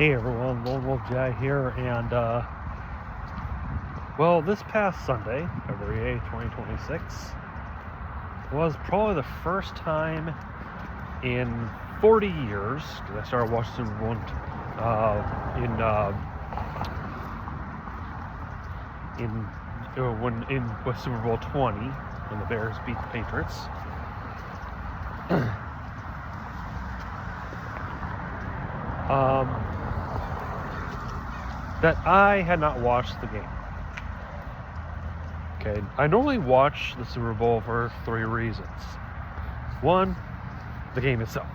Hey everyone, Lone Wolf Jai here, and well, this past Sunday, February 8th, 2026, was probably the first time in 40 years, because I started watching Super Bowl with Super Bowl 20 when the Bears beat the Patriots. That I had not watched the game. Okay, I normally watch the Super Bowl for three reasons. One, the game itself.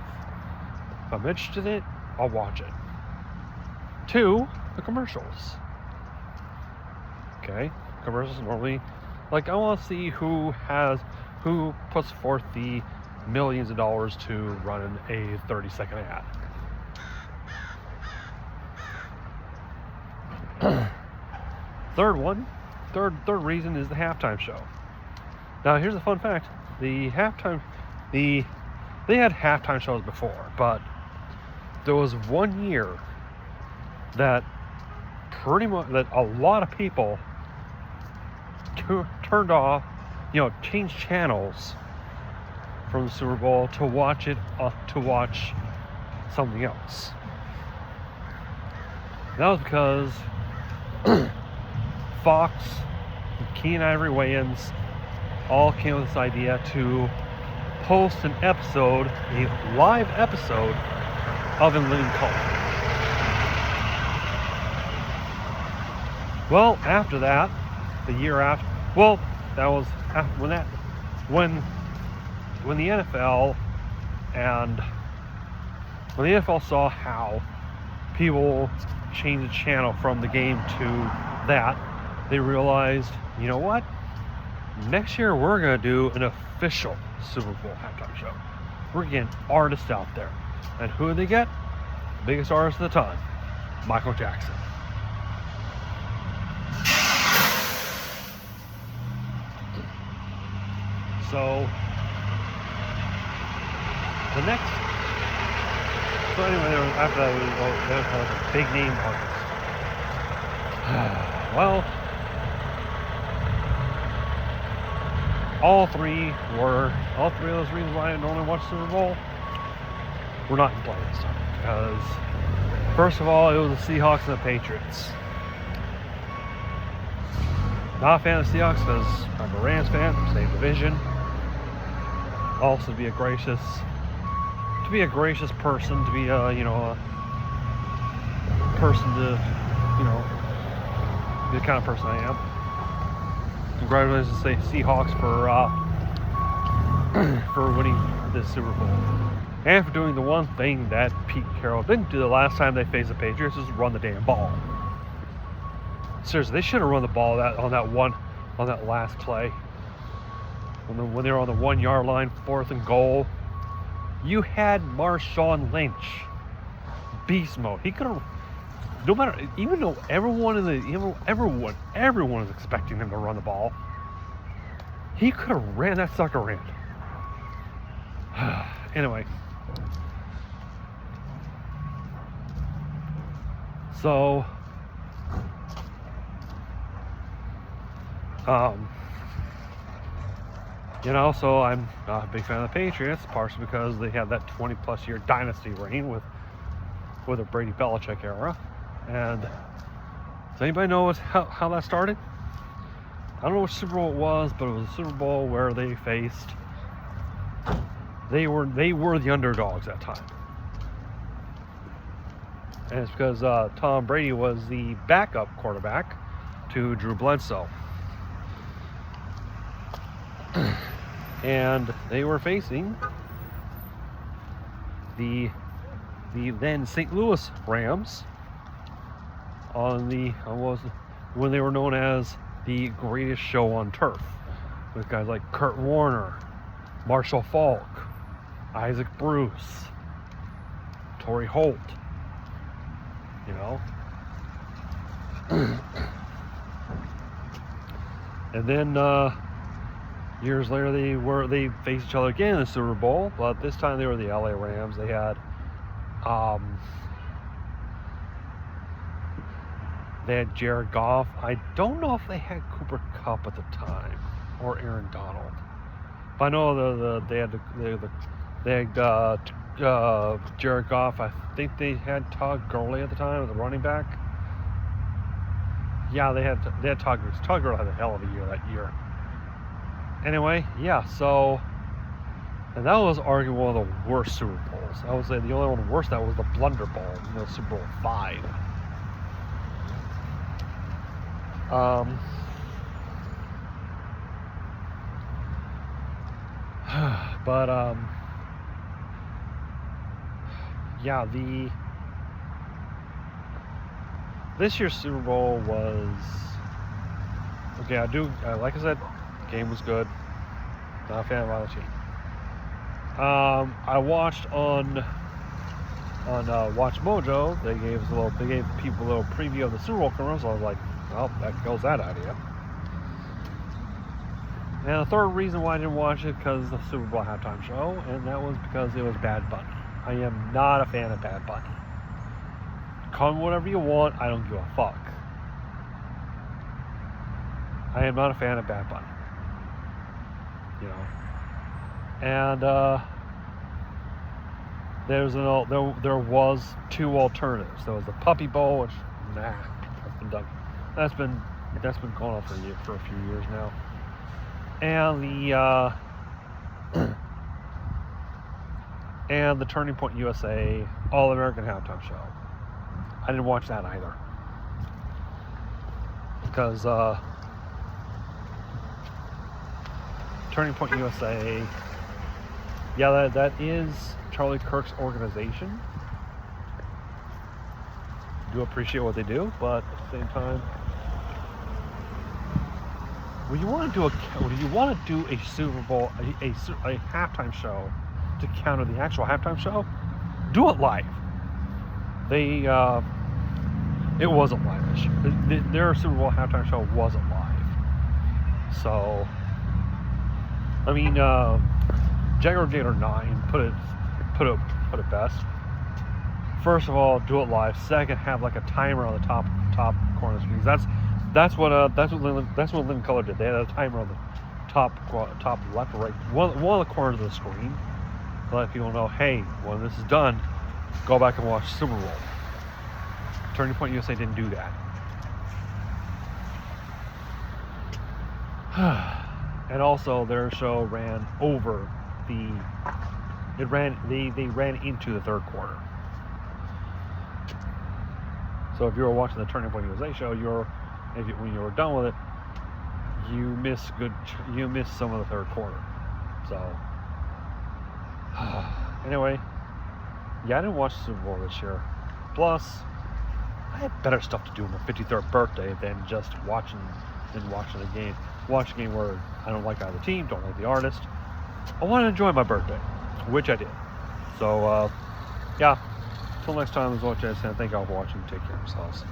If I'm interested in it, I'll watch it. Two, the commercials. Okay, commercials normally, like, I want to see who puts forth the millions of dollars to run a 30-second ad. Third reason is the halftime show. Now here's a fun fact: they had halftime shows before, but there was one year that a lot of people turned off, changed channels from the Super Bowl to watch something else. That was because Fox, Keenan Ivory Wayans all came with this idea to post a live episode of In Living Color. Well, after that, the year after, that was when the NFL saw how people changed the channel from the game to that, they realized, you know what? Next year we're going to do an official Super Bowl halftime show. We're getting artists out there. And who did they get? Biggest artist of the time, Michael Jackson. So anyway, after that, there was a big name artist. Well, all three of those reasons why I normally watch Super Bowl were not in play this time. Because, first of all, it was the Seahawks and the Patriots. Not a fan of the Seahawks because I'm a Rams fan, same division. Also, to be a gracious person, to be a person to, be the kind of person I am. Congratulations to Seahawks for winning this Super Bowl, and for doing the one thing that Pete Carroll didn't do the last time they faced the Patriots, was run the damn ball. Seriously, they should have run the ball on that last play. When they were on the 1 yard line, 4th and goal, you had Marshawn Lynch, beast mode. He could have, no matter, even though everyone is expecting him to run the ball, he could have ran that sucker in. Anyway, so so I'm not a big fan of the Patriots, partially because they had that 20-plus year dynasty reign with the Brady Belichick era. And does anybody know how that started? I don't know which Super Bowl it was, but it was a Super Bowl where they were the underdogs that time. And it's because Tom Brady was the backup quarterback to Drew Bledsoe. And they were facing the then St. Louis Rams when they were known as the greatest show on turf, with guys like Kurt Warner, Marshall Faulk, Isaac Bruce, Torrey Holt, and then years later they faced each other again in the Super Bowl, but this time they were the LA Rams. They had They had Jared Goff. I don't know if they had Cooper Kupp at the time or Aaron Donald. But I know they had Jared Goff. I think they had Todd Gurley at the time, the running back. Yeah, they had Todd Gurley. Todd Gurley had a hell of a year that year. Anyway, yeah, so, and that was arguably one of the worst Super Bowls. I would say the only one worse that was the Blunder Bowl, Super Bowl 5. But yeah, this year's Super Bowl was okay. Like I said, the game was good. Not a fan of either team. I watched on Watch Mojo. They gave people a little preview of the Super Bowl commercial. I was like, well, that goes that idea. And the third reason why I didn't watch it because the Super Bowl halftime show, and that was because it was Bad Bunny. I am not a fan of Bad Bunny. Call me whatever you want, I don't give a fuck. I am not a fan of Bad Bunny. And there was two alternatives. There was the Puppy Bowl, which that's been done. That's been going on for a few years now. And the Turning Point USA All-American Halftime Show. I didn't watch that either. Because Turning Point USA, yeah, that is Charlie Kirk's organization. Do appreciate what they do, but at the same time, when you want to do a Super Bowl, a halftime show to counter the actual halftime show, do it live. It wasn't live this year. Their Super Bowl halftime show wasn't live. So, I mean, Jaguar Gator 9 put it best. First of all, do it live. Second, have like a timer on the top corner of the screen. That's what Living Color did. They had a timer on the top left or right, one of the corners of the screen, to let people know, hey, when this is done, go back and watch Super Bowl. Turning Point USA didn't do that. And also, their show ran over they ran into the third quarter. So if you were watching the Turning Point USA show, when you were done with it, you missed some of the third quarter. So anyway, yeah, I didn't watch the Super Bowl this year. Plus, I had better stuff to do on my 53rd birthday than just watching the game. Watch a game where I don't like either team, don't like the artist. I want to enjoy my birthday, which I did. So yeah, until next time, as always, thank you all for watching. Take care of yourselves.